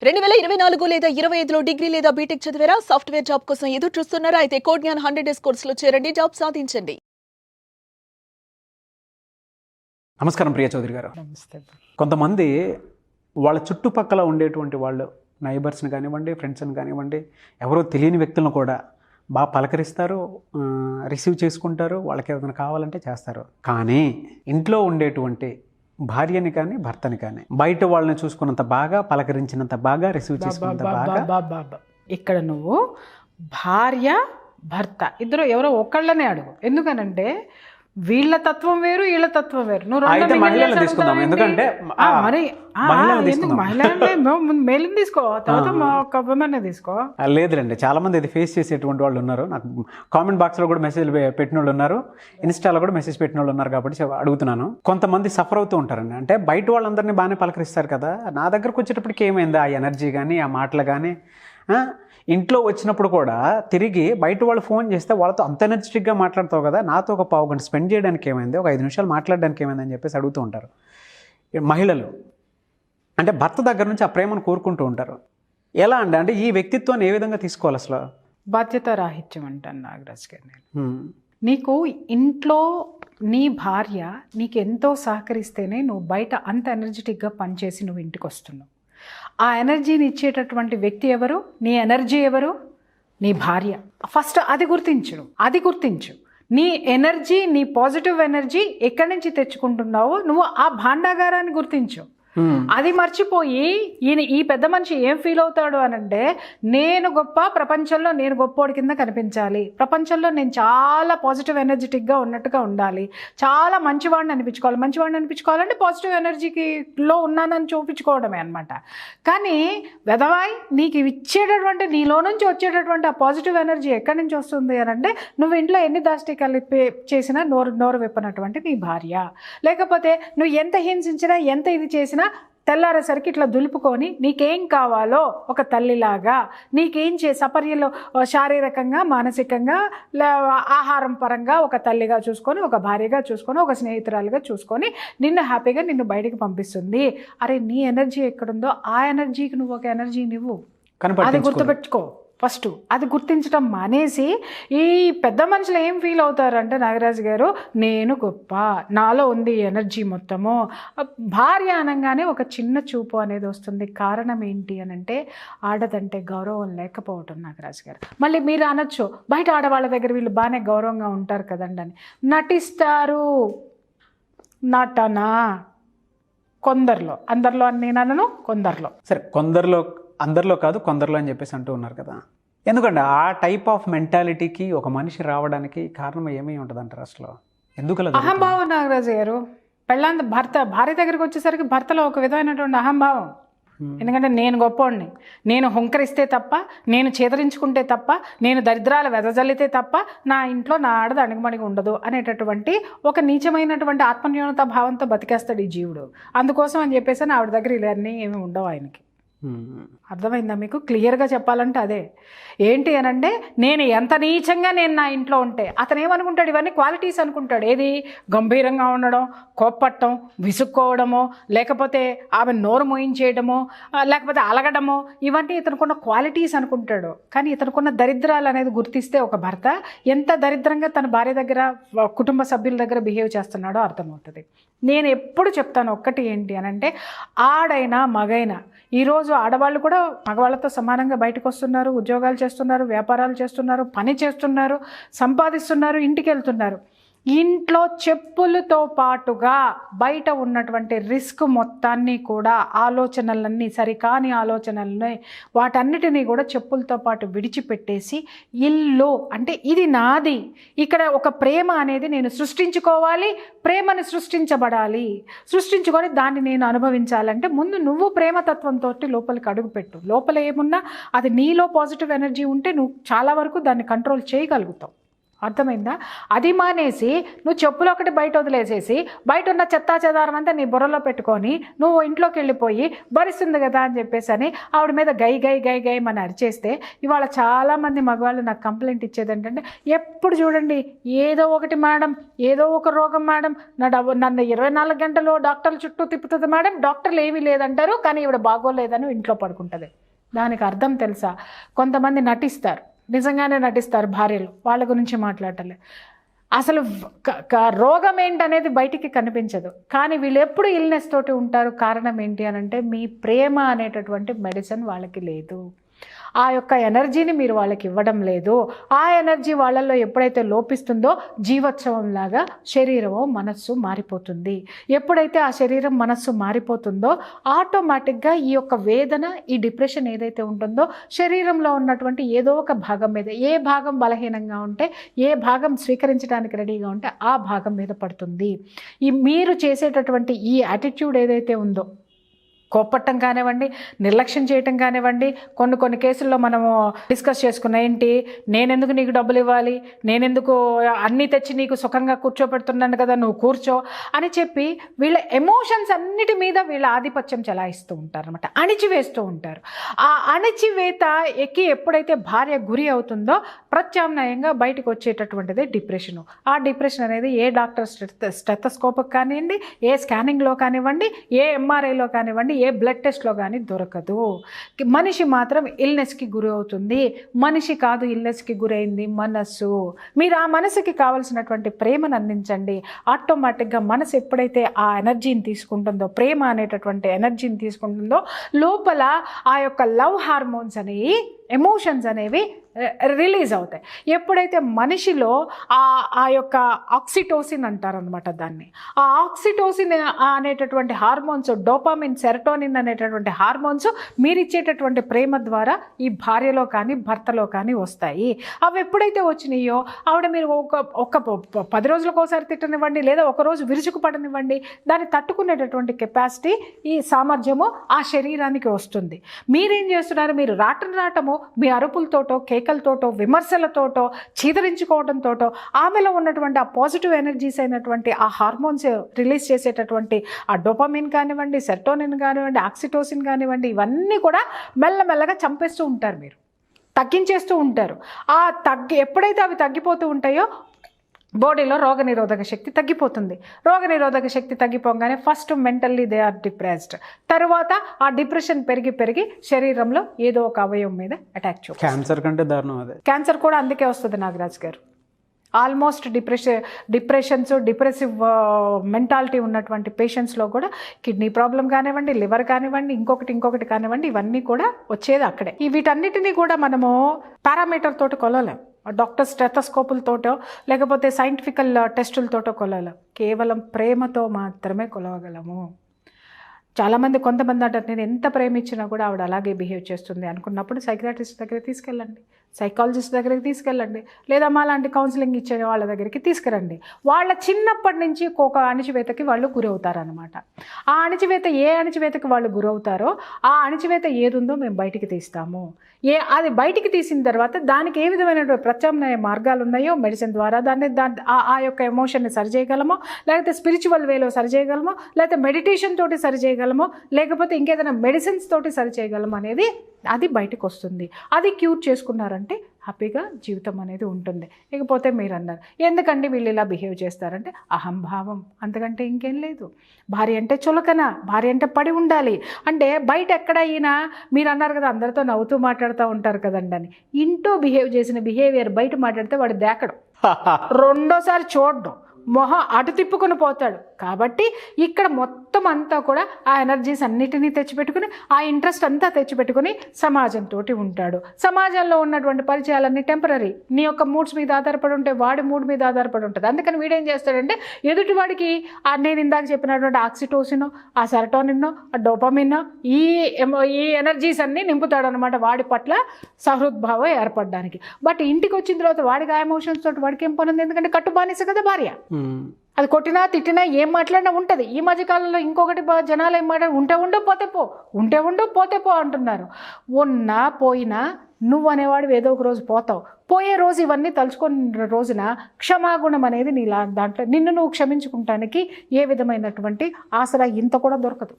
2024 లేదా 25లో డిగ్రీ లేదా బీటెక్ చదివారా? సాఫ్ట్‌వేర్ జాబ్ కోసం ఎదురు చూస్తున్నారా? అయితే కోడ్ జ్ఞాన్ 100 డేస్ కోర్సులో చేరండి, జాబ్ సాధించండి. నమస్కారం ప్రియ చౌదరి గారు. నమస్తే. కొంతమంది వాళ్ళ చుట్టుపక్కల ఉండేటువంటి వాళ్ళు నైబర్స్ని కానివ్వండి, ఫ్రెండ్స్ని కానివ్వండి, ఎవరో తెలియని వ్యక్తులను కూడా బాగా పలకరిస్తారు, రిసీవ్ చేసుకుంటారు, వాళ్ళకి ఏదైనా కావాలంటే చేస్తారు. కానీ ఇంట్లో ఉండేటువంటి భార్యని కానీ భర్తని కానీ బయట వాళ్ళని చూసుకున్నంత బాగా, పలకరించినంత బాగా, రిసీవ్ చేసుకున్నంత బాగా ఇక్కడ నువ్వు భార్య భర్త ఇద్దరు ఎవరో ఒకళ్ళనే అడుగు. ఎందుకనంటే వీళ్ళ తత్వం వేరు, వీళ్ళ తత్వం వేరు. నువ్వు మహిళలు తీసుకుందాం, ఎందుకంటే మేలుని తీసుకో, తర్వాత విమెన్ తీసుకో. లేదులేండి, చాలా మంది ఇది ఫేస్ చేసేటువంటి వాళ్ళు ఉన్నారు. నాకు కామెంట్ బాక్స్లో కూడా మెసేజ్ పెట్టిన వాళ్ళు ఉన్నారు, ఇన్స్టాలో కూడా మెసేజ్ పెట్టిన వాళ్ళు ఉన్నారు, కాబట్టి అడుగుతున్నాను. కొంతమంది సఫర్ అవుతూ ఉంటారండి. అంటే బయట వాళ్ళందరినీ బాగానే పలకరిస్తారు కదా, నా దగ్గరకు వచ్చేటప్పటికి ఏమైంది ఆ ఎనర్జీ కానీ, ఆ మాటలు కానీ, ఇంట్లో వచ్చినప్పుడు కూడా తిరిగి బయట వాళ్ళు ఫోన్ చేస్తే వాళ్ళతో అంత ఎనర్జెటిక్గా మాట్లాడతావు కదా, నాతో ఒక పావు గంట స్పెండ్ చేయడానికి ఏమైంది, ఒక 5 నిమిషాలు మాట్లాడడానికి ఏమైంది అని చెప్పేసి అడుగుతూ ఉంటారు మహిళలు. అంటే భర్త దగ్గర నుంచి ఆ ప్రేమను కోరుకుంటూ ఉంటారు. ఎలా అంటే ఈ వ్యక్తిత్వాన్ని ఏ విధంగా తీసుకోవాలి అసలు? బాధ్యత రాహిత్యం అంటాను నాగరాజ్ గారు. నీకు ఇంట్లో నీ భార్య నీకు ఎంతో సహకరిస్తేనే నువ్వు బయట అంత ఎనర్జెటిక్గా పనిచేసి నువ్వు ఇంటికి వస్తున్నావు. ఆ ఎనర్జీని ఇచ్చేటటువంటి వ్యక్తి ఎవరు? నీ ఎనర్జీ ఎవరు? నీ భార్య. ఫస్ట్ అది గుర్తించు. నీ ఎనర్జీ, నీ పాజిటివ్ ఎనర్జీ ఎక్కడి నుంచి తెచ్చుకుంటున్నావో నువ్వు ఆ భాండాగారాన్ని గుర్తించు. అది మర్చిపోయి ఈ పెద్ద మనిషి ఏం ఫీల్ అవుతాడు అనంటే, నేను గొప్ప, ప్రపంచంలో నేను గొప్పోడి కింద కనిపించాలి, ప్రపంచంలో నేను చాలా పాజిటివ్ ఎనర్జెటిక్గా ఉన్నట్టుగా ఉండాలి, చాలా మంచివాడిని అనిపించుకోవాలంటే పాజిటివ్ ఎనర్జీకి లో ఉన్నానని చూపించుకోవడమే అనమాట. కానీ వెదవాయ్ నీకు ఇచ్చేటటువంటి, నీలో నుంచి వచ్చేటటువంటి ఆ పాజిటివ్ ఎనర్జీ ఎక్కడి నుంచి వస్తుంది అనంటే, నువ్వు ఇంట్లో ఎన్ని దాష్టికాలు చేసినా నోరు విప్పనటువంటి నీ భార్య, లేకపోతే నువ్వు ఎంత హింసించినా, ఎంత ఇది చేసినా తెల్లారేసరికి ఇట్లా దులుపుకొని నీకేం కావాలో ఒక తల్లిలాగా, నీకేం సపర్యలో శారీరకంగా, మానసికంగా, ఆహారం పరంగా ఒక తల్లిగా చూసుకొని, ఒక భార్యగా చూసుకొని, ఒక స్నేహితురాలుగా చూసుకొని నిన్ను హ్యాపీగా నిన్ను బయటికి పంపిస్తుంది. అరే నీ ఎనర్జీ ఎక్కడుందో ఆ ఎనర్జీకి నువ్వు ఒక ఎనర్జీ నువ్వు అది గుర్తుపెట్టుకో. ఫస్ట్ అది గుర్తించడం మానేసి ఈ పెద్ద మనుషులు ఏం ఫీల్ అవుతారంటే, నాగరాజు గారు నేను గొప్ప, నాలో ఉంది ఎనర్జీ మొత్తము. భార్య అనగానే ఒక చిన్న చూపు అనేది వస్తుంది. కారణం ఏంటి అనంటే, ఆడదంటే గౌరవం లేకపోవటం నాగరాజు గారు. మళ్ళీ మీరు అనొచ్చు, బయట ఆడవాళ్ళ దగ్గర వీళ్ళు బాగానే గౌరవంగా ఉంటారు కదండి అని. నటిస్తారు, నటన కొందరిలో, అందరిలో అని నేను అనను, కొందరిలో. సరే, అందరిలో కాదు కొందరిలో అని చెప్పేసి అంటూ ఉన్నారు కదా. ఎందుకంటే ఆ టైప్ ఆఫ్ మెంటాలిటీకి ఒక మనిషి రావడానికి కారణం ఏమీ ఉంటుంది అంటారు అసలు? ఎందుకు అహంభావం నాగరాజు గారు. భార్య దగ్గరికి వచ్చేసరికి భర్తలో ఒక విధమైనటువంటి అహంభావం. ఎందుకంటే నేను గొప్పోడిని, నేను హుంకరిస్తే తప్ప, నేను చేదరించుకుంటే తప్ప, నేను దరిద్రాలు వెదజల్లితే తప్ప నా ఇంట్లో నా ఆడది అణిగిమణిగి ఉండదు అనేటటువంటి ఒక నీచమైనటువంటి ఆత్మన్యూనత భావంతో బతికేస్తాడు ఈ జీవుడు. అందుకోసం అని చెప్పేసి ఆవిడ దగ్గర ఇవన్నీ ఏమి ఉండవు ఆయనకి. అర్థమైందా మీకు? క్లియర్గా చెప్పాలంటే అదే. ఏంటి అనంటే, నేను ఎంత నీచంగా నేను నా ఇంట్లో ఉంటే అతను ఏమనుకుంటాడు, ఇవన్నీ క్వాలిటీస్ అనుకుంటాడు. ఏది? గంభీరంగా ఉండడం, కోప్పట్టం, విసుక్కోవడమో, లేకపోతే ఆమె నోరు మోయించేయడమో, లేకపోతే అలగడమో, ఇవన్నీ ఇతనుకున్న క్వాలిటీస్ అనుకుంటాడు. కానీ ఇతనుకున్న దరిద్రాలు అనేది గుర్తిస్తే ఒక భర్త ఎంత దరిద్రంగా తన భార్య దగ్గర, కుటుంబ సభ్యుల దగ్గర బిహేవ్ చేస్తున్నాడో అర్థమవుతుంది. నేను ఎప్పుడు చెప్తాను ఒక్కటి ఏంటి అనంటే, ఆడైనా మగైనా ఈరోజు ఆడవాళ్ళు కూడా మగవాళ్ళతో సమానంగా బయటకు వస్తున్నారు, ఉద్యోగాలు చేస్తున్నారు, వ్యాపారాలు చేస్తున్నారు, పని చేస్తున్నారు, సంపాదిస్తున్నారు, ఇంటికి వెళ్తున్నారు. ఇంట్లో చెప్పులతో పాటుగా బయట ఉన్నటువంటి రిస్క్ మొత్తాన్ని కూడా, ఆలోచనలన్నీ సరికాని ఆలోచనలని వాటన్నిటినీ కూడా చెప్పులతో పాటు విడిచిపెట్టేసి, ఇల్లు అంటే ఇది నాది, ఇక్కడ ఒక ప్రేమ అనేది నేను సృష్టించుకోవాలి, ప్రేమను సృష్టించుకొని దాన్ని నేను అనుభవించాలంటే ముందు నువ్వు ప్రేమతత్వంతో లోపలికి అడుగుపెట్టు. లోపల ఏమున్నా అది నీలో పాజిటివ్ ఎనర్జీ ఉంటే నువ్వు చాలా వరకు దాన్ని కంట్రోల్ చేయగలుగుతావు. అర్థమైందా? అది మానేసి నువ్వు చెప్పులు ఒకటి బయట వదిలేసేసి బయట ఉన్న చెత్తా చెదారం అంతా నీ బుర్రలో పెట్టుకొని నువ్వు ఇంట్లోకి వెళ్ళిపోయి భరిస్తుంది కదా అని చెప్పేసి అని ఆవిడ మీద గై గై గై గై మన అరిచేస్తే ఇవాళ చాలామంది మగవాళ్ళు నాకు కంప్లైంట్ ఇచ్చేది ఏంటంటే ఎప్పుడు చూడండి ఏదో ఒకటి మేడం, ఏదో ఒక రోగం మేడం, నన్ను 24 గంటలు డాక్టర్ల చుట్టూ తిప్పుతుంది మేడం, డాక్టర్లు ఏమీ లేదంటారు కానీ ఈవిడ బాగోలేదని ఇంట్లో పడుకుంటుంది. దానికి అర్థం తెలుసా? కొంతమంది నటిస్తారు, నిజంగానే నటిస్తారు భార్యలు, వాళ్ళ గురించి మాట్లాడలే. అసలు రోగం ఏంటనేది బయటికి కనిపించదు, కానీ వీళ్ళు ఎప్పుడు ఇల్నెస్ తోటి ఉంటారు. కారణం ఏంటి అని అంటే మీ ప్రేమ అనేటటువంటి మెడిసిన్ వాళ్ళకి లేదు. ఆ యొక్క ఎనర్జీని మీరు వాళ్ళకి ఇవ్వడం లేదు. ఆ ఎనర్జీ వాళ్ళల్లో ఎప్పుడైతే లోపిస్తుందో జీవోత్సవంలాగా శరీరము మనస్సు మారిపోతుంది. ఎప్పుడైతే ఆ శరీరం మనస్సు మారిపోతుందో ఆటోమేటిక్గా ఈ యొక్క వేదన, ఈ డిప్రెషన్ ఏదైతే ఉంటుందో శరీరంలో ఉన్నటువంటి ఏదో ఒక భాగం మీద, ఏ భాగం బలహీనంగా ఉంటే, ఏ భాగం స్వీకరించడానికి రెడీగా ఉంటే ఆ భాగం మీద పడుతుంది. ఈ మీరు చేసేటటువంటి ఈ యాటిట్యూడ్ ఏదైతే ఉందో, కోపట్టం కానివ్వండి, నిర్లక్ష్యం చేయటం కానివ్వండి, కొన్ని కేసుల్లో మనము డిస్కస్ చేసుకున్న ఏంటి, నేనెందుకు నీకు డబ్బులు ఇవ్వాలి, నేనెందుకు అన్నీ తెచ్చి నీకు సుఖంగా కూర్చోబెడుతున్నాను కదా, నువ్వు కూర్చో అని చెప్పి వీళ్ళ ఎమోషన్స్ అన్నిటి మీద వీళ్ళ ఆధిపత్యం చెలాయిస్తూ ఉంటారు అనమాట, అణిచివేస్తూ ఉంటారు. ఆ అణిచివేత ఎక్కి ఎప్పుడైతే భార్య గురి అవుతుందో ప్రత్యామ్నాయంగా బయటకు వచ్చేటటువంటిదే డిప్రెషను. ఆ డిప్రెషన్ అనేది ఏ డాక్టర్ స్టెథోస్కోప్కి కానివ్వండి, ఏ స్కానింగ్లో కానివ్వండి, ఏ ఎంఆర్ఐలో కానివ్వండి, ఏ బ్లడ్ టెస్ట్లో కానీ దొరకదు. మనిషి మాత్రం ఇల్నెస్కి గురి అవుతుంది. మనిషి కాదు ఇల్నెస్కి గురైంది, మనస్సు. మీరు ఆ మనసుకి కావాల్సినటువంటి ప్రేమను అందించండి. ఆటోమేటిక్గా మనసు ఎప్పుడైతే ఆ ఎనర్జీని తీసుకుంటుందో, ప్రేమ అనేటటువంటి ఎనర్జీని తీసుకుంటుందో, లోపల ఆ యొక్క లవ్ హార్మోన్స్ అనేవి, ఎమోషన్స్ అనేవి రిలీజ్ అవుతాయి. ఎప్పుడైతే మనిషిలో ఆ యొక్క ఆక్సిటోసిన్ అంటారనమాట దాన్ని, ఆ ఆక్సిటోసిన్ అనేటటువంటి హార్మోన్స్, డోపామిన్, సెరటోనిన్ అనేటటువంటి హార్మోన్స్ మీరు ఇచ్చేటటువంటి ప్రేమ ద్వారా ఈ భార్యలో కానీ భర్తలో కానీ వస్తాయి. అవి ఎప్పుడైతే వచ్చినాయో ఆవిడ మీరు ఒక 10 రోజులకు ఒకసారి తిట్టనివ్వండి, లేదా ఒకరోజు విరుచుకు పడనివ్వండి, దాన్ని తట్టుకునేటటువంటి కెపాసిటీ, ఈ సామర్థ్యము ఆ శరీరానికి వస్తుంది. మీరేం చేస్తున్నారు? మీరు రాటము మీ అరుపులతోటో, కేకలతోటో, విమర్శలతోటో, చీదరించుకోవడంతోటో ఆమెలో ఉన్నటువంటి ఆ పాజిటివ్ ఎనర్జీస్ అయినటువంటి ఆ హార్మోన్స్ రిలీజ్ చేసేటటువంటి ఆ డోపామిన్ కానివ్వండి, సెరటోనిన్ కానివ్వండి, ఆక్సిటోసిన్ కానివ్వండి, ఇవన్నీ కూడా మెల్లమెల్లగా చంపేస్తూ ఉంటారు, మీరు తగ్గించేస్తూ ఉంటారు. ఎప్పుడైతే అవి తగ్గిపోతూ ఉంటాయో బాడీలో రోగనిరోధక శక్తి తగ్గిపోతుంది. రోగనిరోధక శక్తి తగ్గిపోగానే first mentally they are depressed. తర్వాత ఆ డిప్రెషన్ పెరిగి శరీరంలో ఏదో ఒక అవయవం మీద అటాక్ చేస్తుంది. క్యాన్సర్ కంటే దారుణం అదే. క్యాన్సర్ కూడా అందుకే వస్తుంది నాగరాజ్ గారు. ఆల్మోస్ట్ డిప్రెసివ్ మెంటాలిటీ ఉన్నటువంటి పేషెంట్స్లో కూడా కిడ్నీ ప్రాబ్లం కానివ్వండి, లివర్ కానివ్వండి, ఇంకొకటి కానివ్వండి, ఇవన్నీ కూడా వచ్చేది అక్కడే. వీటన్నిటినీ కూడా మనము పారామీటర్ తోటి కొలవలేం, డాక్టర్ స్టెథోస్కోపులతోటో లేకపోతే సైంటిఫికల్ టెస్టులతోటో కొలవలేం. కేవలం ప్రేమతో మాత్రమే కొలవగలము. చాలామంది కొంతమంది అంటారు నేను ఎంత ప్రేమించినా కూడా ఆవిడ అలాగే బిహేవ్ చేస్తుంది అనుకున్నప్పుడు సైకియాట్రిస్ట్ దగ్గరికి తీసుకెళ్ళండి, సైకాలజిస్ట్ దగ్గరికి తీసుకెళ్ళండి, లేదా మా లాంటి కౌన్సిలింగ్ ఇచ్చే వాళ్ళ దగ్గరికి తీసుకురండి. వాళ్ళ చిన్నప్పటి నుంచి ఒక అణిచివేతకి వాళ్ళు గురవుతారనమాట. ఆ అణిచివేత ఏ అణిచివేతకి వాళ్ళు గురవుతారో ఆ అణిచివేత ఏది ఉందో మేము బయటికి తీస్తాము. అది బయటికి తీసిన తర్వాత దానికి ఏ విధమైనటువంటి ప్రత్యామ్నాయ మార్గాలు ఉన్నాయో మెడిసిన్ ద్వారా ఆ యొక్క ఎమోషన్ని సరిచేయగలమో, లేకపోతే స్పిరిచువల్ వేలో సరిచేయగలమో, లేకపోతే మెడిటేషన్ తోటి సరిచేయగలమో, లేకపోతే ఇంకేదైనా మెడిసిన్స్ తోటి సరిచేయగలము అనేది అది బయటకు వస్తుంది. అది క్యూర్ చేసుకున్నారంటే హ్యాపీగా జీవితం అనేది ఉంటుంది. ఇకపోతే మీరు అన్నారు ఎందుకంటే వీళ్ళు ఇలా బిహేవ్ చేస్తారంటే అహంభావం, అంతకంటే ఇంకేం లేదు. భార్య అంటే చులకన, భార్య అంటే పడి ఉండాలి అంటే బయట ఎక్కడ అయినా మీరు అన్నారు కదా అందరితో నవ్వుతూ మాట్లాడుతూ ఉంటారు కదండి అని, ఇంట్లో బిహేవ్ చేసిన బిహేవియర్ బయట మాట్లాడితే వాడు దేకడం, రెండోసారి చూడడం, మొహం అటు తిప్పుకొని పోతాడు. కాబట్టి ఇక్కడ మొత్తం అంతా కూడా ఆ ఎనర్జీస్ అన్నిటినీ తెచ్చిపెట్టుకుని, ఆ ఇంట్రెస్ట్ అంతా తెచ్చిపెట్టుకుని సమాజంతో ఉంటాడు. సమాజంలో ఉన్నటువంటి పరిచయాలన్నీ టెంపరీ. నీ యొక్క మూడ్స్ మీద ఆధారపడి ఉంటే వాడి మూడ్ మీద ఆధారపడి ఉంటుంది. అందుకని వీడేం చేస్తాడంటే ఎదుటివాడికి నేను ఇందాక చెప్పినటువంటి ఆక్సిటోసిన్, ఆ సెరటోనిన్, ఆ డోపామిన్, ఈ ఎనర్జీస్ అన్నీ నింపుతాడు అనమాట వాడి పట్ల సహృద్భావం ఏర్పడడానికి. బట్ ఇంటికి వచ్చిన తర్వాత వాడికి ఆ ఎమోషన్స్ తోటి వాడికి ఏం పని ఉంది, ఎందుకంటే కట్టుబానిస కదా భార్య. అది కొట్టినా తిట్టినా ఏం మాట్లాడినా ఉంటుంది. ఈ మధ్యకాలంలో ఇంకొకటి జనాలు ఏం మాట్లాడి ఉంటే ఉండు పోతే పో, ఉంటే ఉండు పోతే పో అంటున్నారు. ఉన్నా పోయినా నువ్వు అనేవాడు ఏదో ఒక రోజు పోతావు. పోయే రోజు ఇవన్నీ తలుచుకున్న రోజున క్షమాగుణం అనేది దాంట్లో నిన్ను నువ్వు క్షమించుకుంటానికి ఏ విధమైనటువంటి ఆసరా ఇంత కూడా దొరకదు.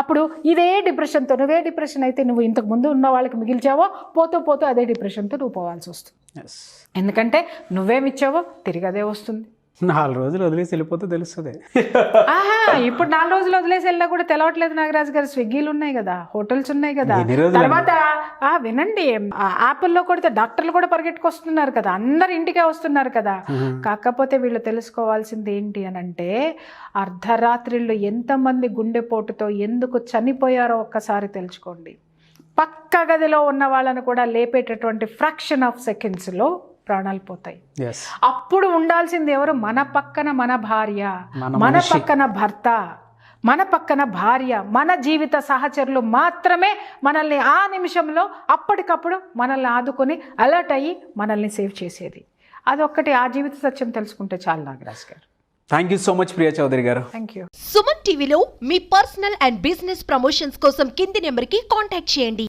అప్పుడు ఇదే డిప్రెషన్తో, నువ్వే డిప్రెషన్ అయితే నువ్వు ఇంతకు ముందు ఉన్న వాళ్ళకి మిగిల్చావో, పోతూ పోతూ అదే డిప్రెషన్తో నువ్వు పోవాల్సి వస్తుంది. ఎందుకంటే నువ్వేమిచ్చావో తిరిగి అదే వస్తుంది. 4 రోజులు వదిలేసి వెళ్ళిపోతే తెలుస్తుంది. ఇప్పుడు 4 రోజులు వదిలేసి వెళ్ళినా కూడా తెలవట్లేదు నాగరాజు గారు. స్విగ్గీలు ఉన్నాయి కదా, హోటల్స్ ఉన్నాయి కదా, తర్వాత వినండి యాప్ల్లో కొడితే డాక్టర్లు కూడా పరిగెట్టుకొస్తున్నారు కదా, అందరు ఇంటికే వస్తున్నారు కదా. కాకపోతే వీళ్ళు తెలుసుకోవాల్సింది ఏంటి అని అంటే, అర్ధరాత్రిళ్ళు ఎంతమంది గుండెపోటుతో ఎందుకు చనిపోయారో ఒక్కసారి తెలుసుకోండి. పక్క గదిలో ఉన్న వాళ్ళను కూడా లేపేటటువంటి ఫ్రాక్షన్ ఆఫ్ సెకండ్స్లో ప్రాణాలు పోతాయి. అప్పుడు ఉండాల్సింది ఎవరు? మన పక్కన మన భార్య, మన పక్కన భర్త, మన పక్కన భార్య, మన జీవిత సహచరులు మాత్రమే మనల్ని ఆ నిమిషంలో అప్పటికప్పుడు మనల్ని ఆదుకొని అలర్ట్ అయ్యి మనల్ని సేవ్ చేసేది. అదొక్కటి, ఆ జీవిత సత్యం తెలుసుకుంటే చాలు నాగరాజ్ గారు. Thank you so much Priya Chowdary గారు. Thank you. సుమన్ టీవీలో మీ పర్సనల్ అండ్ బిజినెస్ ప్రమోషన్స్ కోసం కింది నెంబర్కి కాంటాక్ట్ చేయండి.